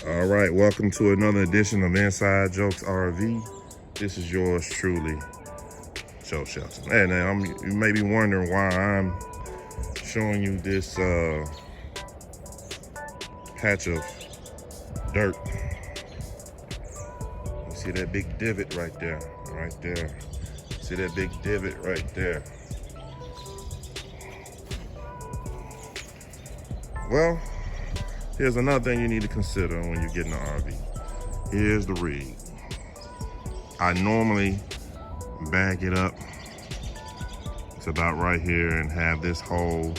All right, welcome to another edition of Inside Jokes RV. This is yours truly, Joe Shelton. Hey, now you may be wondering why I'm showing you this patch of dirt. You see that big divot right there, right there. See that big divot right there. Well, here's another thing you need to consider when you get in the RV. Here's the rig. I normally bag it up to about right here and have this whole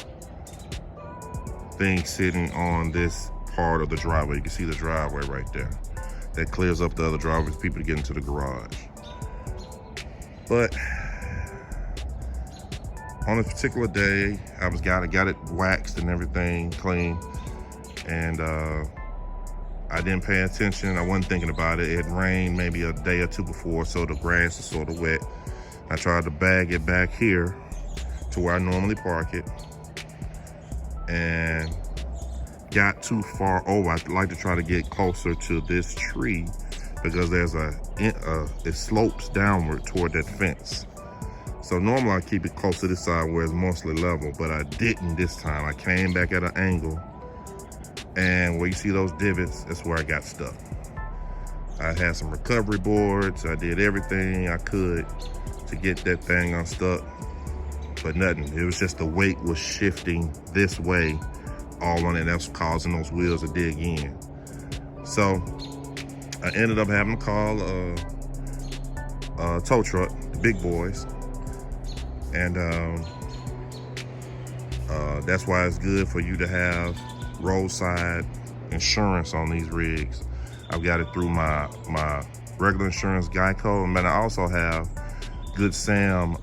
thing sitting on this part of the driveway. You can see the driveway right there. That clears up the other driveway for people to get into the garage. But on a particular day, I got it waxed and everything clean, and I didn't pay attention. I wasn't thinking about it. It rained maybe a day or two before, so the grass is sort of wet. I tried to bag it back here to where I normally park it, and got too far over. I'd like to try to get closer to this tree because there's it slopes downward toward that fence. So normally I keep it close to this side where it's mostly level, but I didn't this time. I came back at an angle, and where you see those divots, that's where I got stuck. I had some recovery boards. I did everything I could to get that thing unstuck, but nothing. It was just the weight was shifting this way all on it. That's causing those wheels to dig in. So I ended up having to call a tow truck, the big boys. And that's why it's good for you to have roadside insurance on these rigs. I've got it through my regular insurance, Geico, and then I also have Good Sam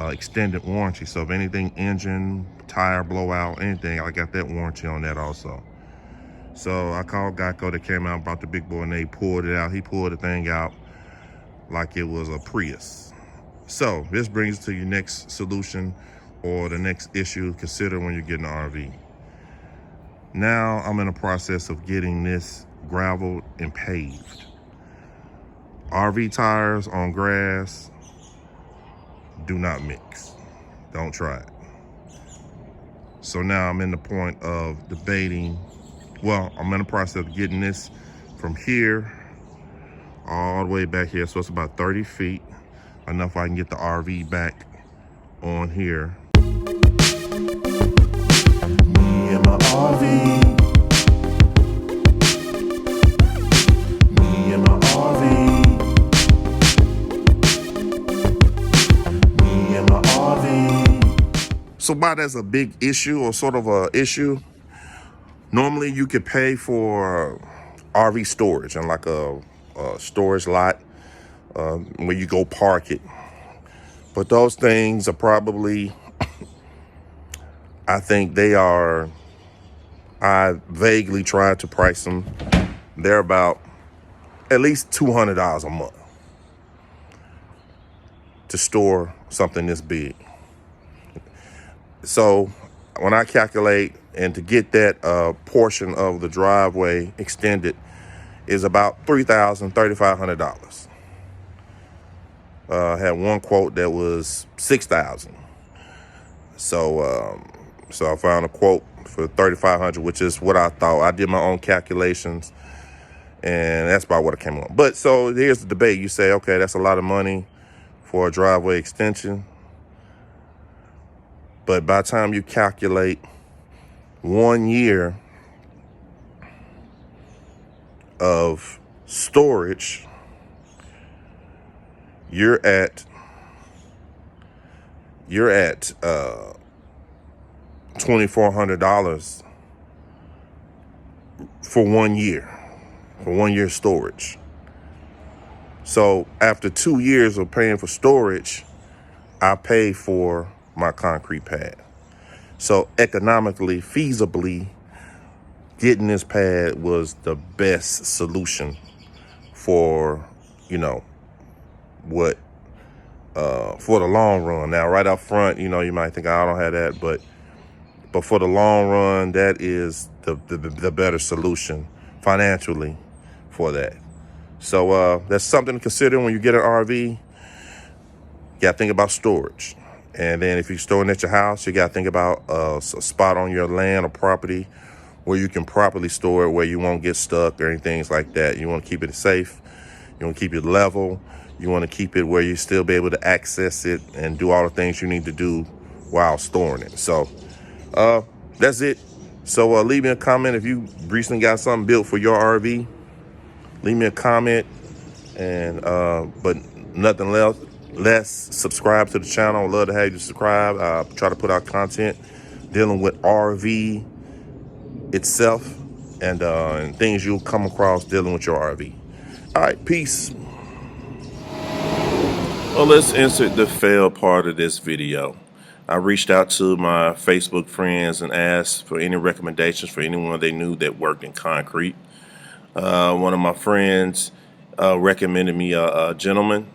extended warranty. So if anything, engine, tire blowout, anything, I got that warranty on that also. So I called Geico. They came out, brought the big boy, and they pulled it out. He pulled the thing out like it was a Prius. So this brings us to your next solution or the next issue to consider when you're getting an RV. Now I'm in the process of getting this gravelled and paved. RV tires on grass do not mix. Don't try it. So now I'm in the point of debating. Well, I'm in the process of getting this from here all the way back here. So it's about 30 feet. Enough I can get the RV back on here. Me and my RV. Me and my RV. Me and my RV. So why that's a big issue or sort of a issue, normally you could pay for RV storage and like a storage lot where you go park it. But those things are probably, I vaguely tried to price them. They're about at least $200 a month to store something this big. So when I calculate, and to get that portion of the driveway extended is about $3,500. I had one quote that was $6,000. So I found a quote for $3,500, which is what I thought. I did my own calculations, and that's about what it came on. But so here's the debate. You say, okay, that's a lot of money for a driveway extension. But by the time you calculate 1 year of storage, you're at $2,400 for 1 year, for 1 year storage. So after 2 years of paying for storage, I pay for my concrete pad. So economically, feasibly, getting this pad was the best solution for, what, for the long run. Now, right up front, you might think, I don't have that, but for the long run, that is the better solution financially for that. So that's something to consider when you get an RV. You got to think about storage. And then if you're storing at your house, you got to think about a spot on your land or property where you can properly store it, where you won't get stuck or anything like that. You want to keep it safe. You want to keep it level. You want to keep it where you still be able to access it and do all the things you need to do while storing it. So that's it. So leave me a comment if you recently got something built for your RV. Leave me a comment, and but nothing less, subscribe to the channel. I'd love to have you subscribe. I try to put out content dealing with RV itself and things you'll come across dealing with your RV. All right, peace. Well, let's insert the fail part of this video. I reached out to my Facebook friends and asked for any recommendations for anyone they knew that worked in concrete. One of my friends recommended me a gentleman,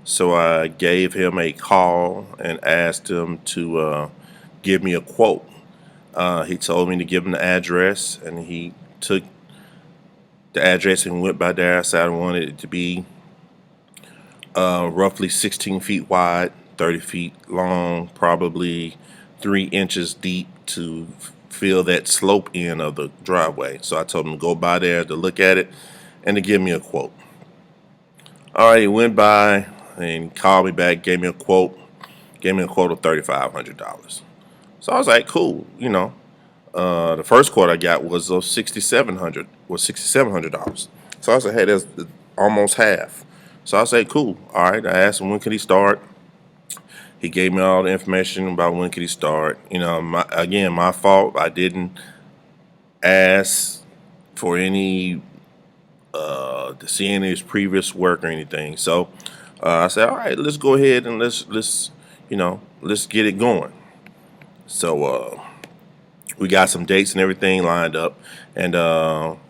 so I gave him a call and asked him to give me a quote. He told me to give him the address, and he took the address and went by there. I said I wanted it to be roughly 16 feet wide, 30 feet long, probably 3 inches deep to fill that slope end of the driveway. So I told him to go by there to look at it and to give me a quote. All right, he went by and called me back, gave me a quote of $3,500. So I was like, cool, you know. The first quote I got was of $6,700. So I said, hey, that's almost half. So I said, cool. All right. I asked him when could he start. He gave me all the information about when could he start. You know, my fault. I didn't ask for any to see any of his previous work or anything. So I said, all right, let's go ahead and let's get it going. So we got some dates and everything lined up, and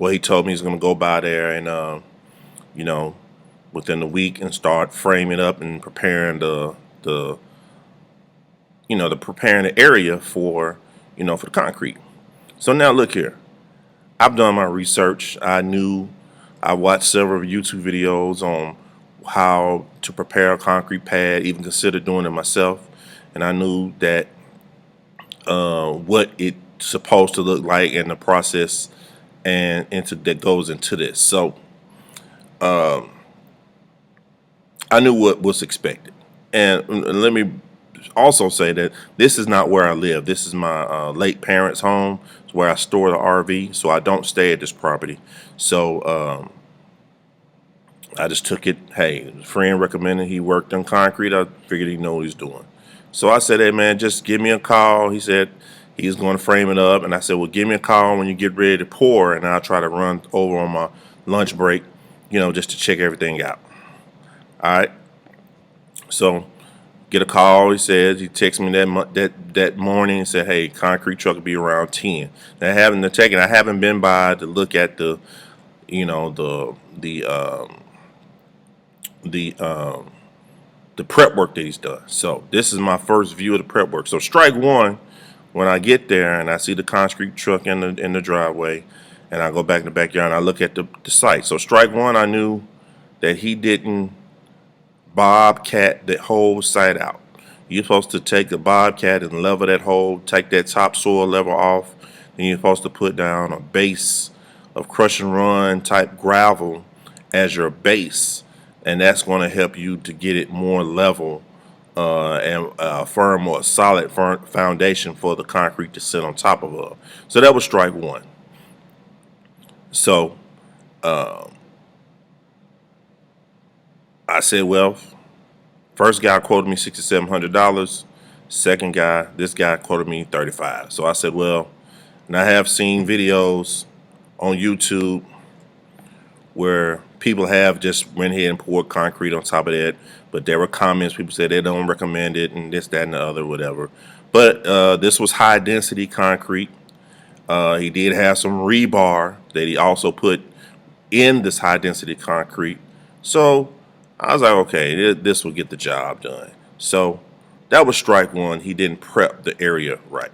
he told me he's gonna go by there and within the week and start framing up and preparing preparing the area for for the concrete. So now look here, I've done my research. I watched several YouTube videos on how to prepare a concrete pad, even considered doing it myself, and I knew that what it's supposed to look like and the process that goes into this. So I knew what was expected. And let me also say that this is not where I live. This is my late parents' home. It's where I store the RV, so I don't stay at this property. So I just took it. Hey, a friend recommended, he worked on concrete. I figured he knew what he's doing. So I said, hey, man, just give me a call. He said he was going to frame it up. And I said, well, give me a call when you get ready to pour, and I'll try to run over on my lunch break, just to check everything out. All right. So get a call. He texted me that morning and said, hey, concrete truck will be around 10. Now, I haven't been by to look at the prep work that he's done. So this is my first view of the prep work. So strike one, when I get there and I see the concrete truck in the driveway, and I go back in the backyard and I look at the site. So strike one, I knew that he didn't bobcat that whole site out. You're supposed to take the bobcat and level that hole, take that topsoil level off, and you're supposed to put down a base of crush and run type gravel as your base, and that's going to help you to get it more level and firm or solid foundation for the concrete to sit on top of. So that was strike one. So I said, well, first guy quoted me $6,700. Second guy, this guy quoted me $35. So I said, well, and I have seen videos on YouTube where people have just went ahead and poured concrete on top of that, but there were comments, people said they don't recommend it and this, that, and the other, whatever. But this was high density concrete. He did have some rebar that he also put in this high density concrete. So I was like, okay, this will get the job done. So that was strike one. He didn't prep the area right.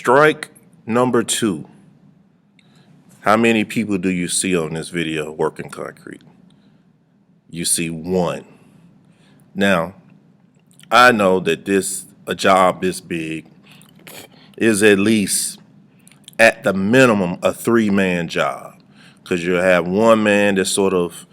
Strike number 2. How many people do you see on this video working concrete? You see 1. Now, I know that a job this big is at least at the minimum a 3-man job, because you have one man that's sort of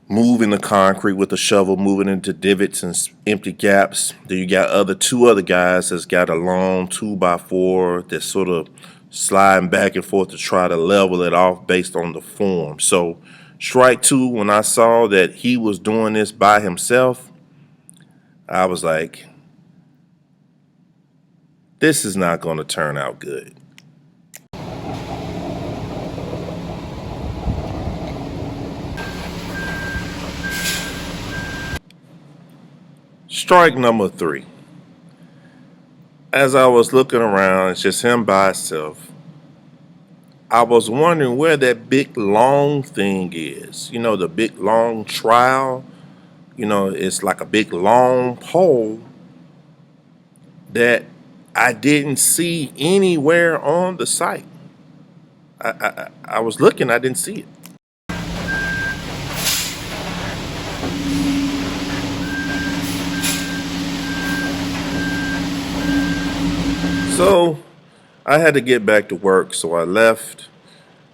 moving the concrete with a shovel, moving into divots and empty gaps. Then you got 2 other guys that's got a long 2x4 that's sort of sliding back and forth to try to level it off based on the form. So strike 2, when I saw that he was doing this by himself, I was like, this is not going to turn out good. Strike number 3. As I was looking around, it's just him by himself. I was wondering where that big long thing is. You know, the big long trowel. You know, it's like a big long pole that I didn't see anywhere on the site. I was looking, I didn't see it. So I had to get back to work, so I left,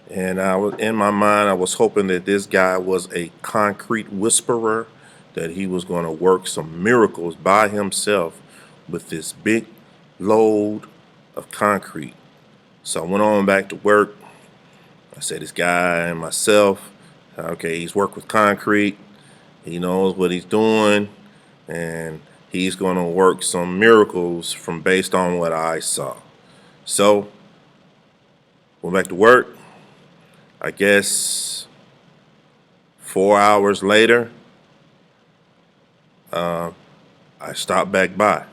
and I was in my mind, I was hoping that this guy was a concrete whisperer, that he was going to work some miracles by himself with this big load of concrete. So I went on back to work. I said, this guy and myself, okay, he's worked with concrete, he knows what he's doing, and he's going to work some miracles from based on what I saw. So went back to work. I guess 4 hours later, I stopped back by.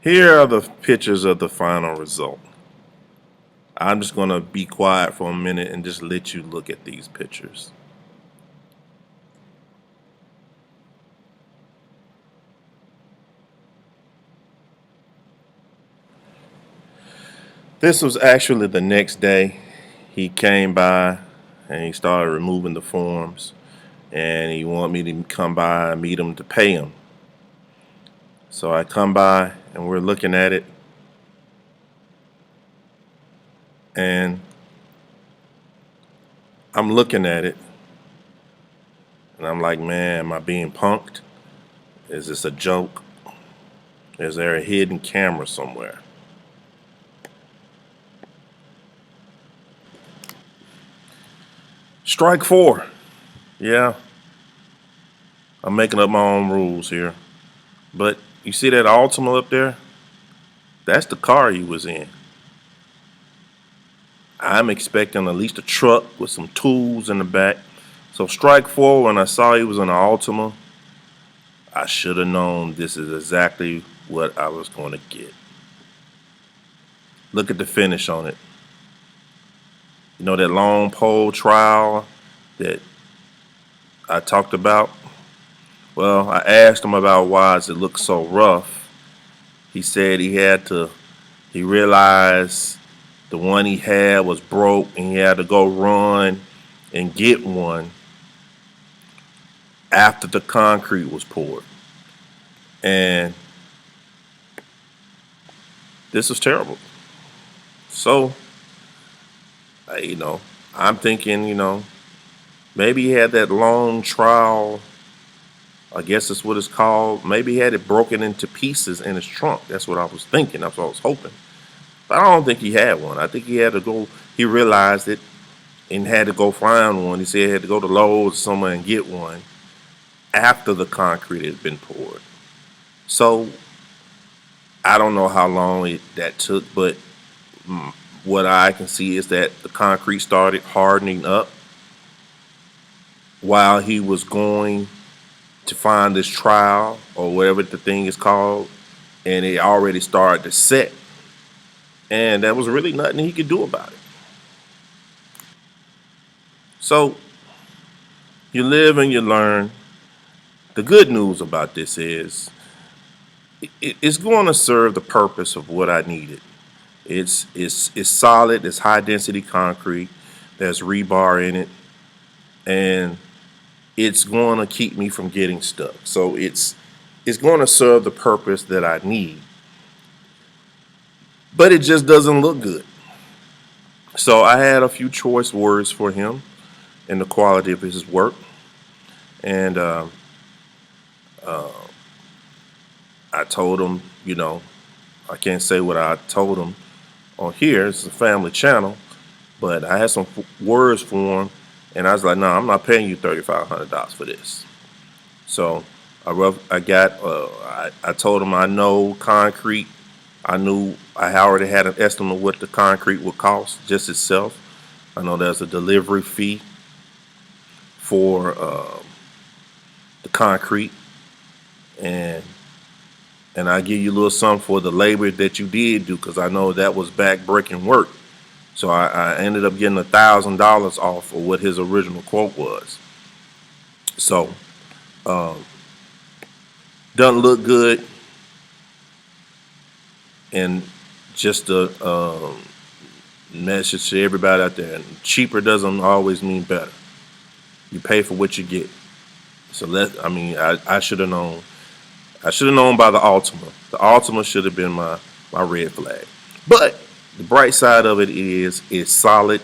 Here are the pictures of the final result. I'm just going to be quiet for a minute and just let you look at these pictures. This was actually the next day. He came by and he started removing the forms, and he wanted me to come by and meet him to pay him. So I come by and we're looking at it, and I'm looking at it and I'm like, man, am I being punked? Is this a joke? Is there a hidden camera somewhere? Strike 4. Yeah, I'm making up my own rules here. But you see that Altima up there? That's the car he was in. I'm expecting at least a truck with some tools in the back. So strike 4, when I saw he was in an Altima, I should have known this is exactly what I was going to get. Look at the finish on it. You know that long pole trowel that I talked about? Well, I asked him about why does it look so rough. He said he realized the one he had was broke and he had to go run and get one after the concrete was poured. And this was terrible. So, I'm thinking, maybe he had that long trowel, I guess that's what it's called. Maybe he had it broken into pieces in his trunk. That's what I was thinking. That's what I was hoping. But I don't think he had one. I think he realized it and had to go find one. He said he had to go to Lowe's somewhere and get one after the concrete had been poured. So I don't know how long that took, but what I can see is that the concrete started hardening up while he was going to find this trowel or whatever the thing is called, and it already started to set. And there was really nothing he could do about it. So you live and you learn. The good news about this is it's going to serve the purpose of what I needed. It's solid. It's high density concrete. There's rebar in it, and it's going to keep me from getting stuck. So it's going to serve the purpose that I need, but it just doesn't look good. So I had a few choice words for him and the quality of his work, and I told him, I can't say what I told him on here. It's a family channel, but I had some words for him, and I was like, "No, I'm not paying you $3,500 for this." So I told him I know concrete. I already had an estimate of what the concrete would cost just itself. I know there's a delivery fee for the concrete, and I give you a little something for the labor that you did do, because I know that was back-breaking work. So I ended up getting $1,000 off of what his original quote was. So doesn't look good, and just a message to everybody out there: cheaper doesn't always mean better. You pay for what you get. So I should have known. I should have known by the Ultima. The Ultima should have been my red flag. But the bright side of it is it's solid.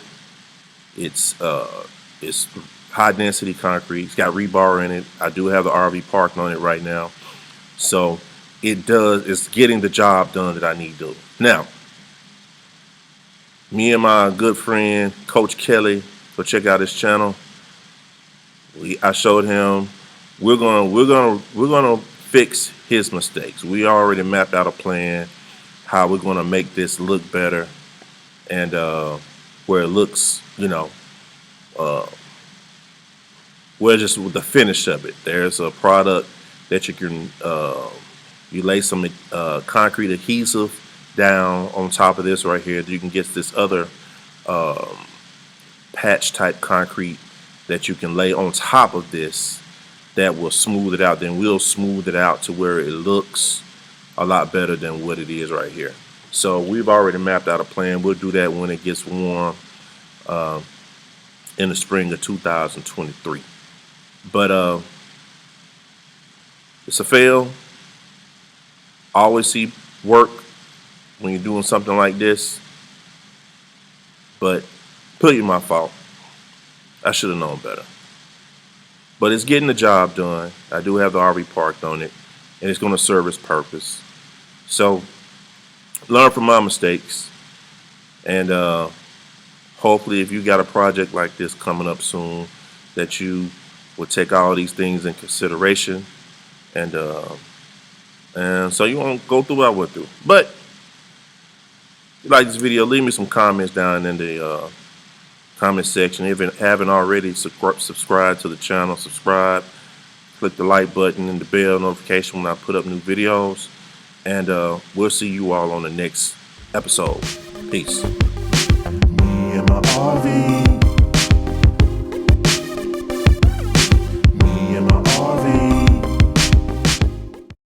It's high density concrete. It's got rebar in it. I do have the RV parked on it right now. So it's getting the job done that I need to do. Now, me and my good friend Coach Kelly, go check out his channel. I showed him we're gonna fix his mistakes. We already mapped out a plan how we're gonna make this look better, and where it looks, well, just with the finish of it. There's a product that you can you lay some concrete adhesive down on top of this right here. You can get this other patch type concrete that you can lay on top of this that will smooth it out. Then we'll smooth it out to where it looks a lot better than what it is right here. So we've already mapped out a plan. We'll do that when it gets warm in the spring of 2023. But it's a fail. I always see work when you're doing something like this, but completely my fault. I should have known better. But it's getting the job done. I do have the RV parked on it, and it's going to serve its purpose. So learn from my mistakes, and hopefully if you got a project like this coming up soon, that you will take all these things in consideration, and so you won't go through what I went through. But if you like this video, leave me some comments down in the comment section. If you haven't already, subscribe to the channel. Subscribe, click the like button and the bell notification when I put up new videos, and we'll see you all on the next episode. Peace. Me and my RV.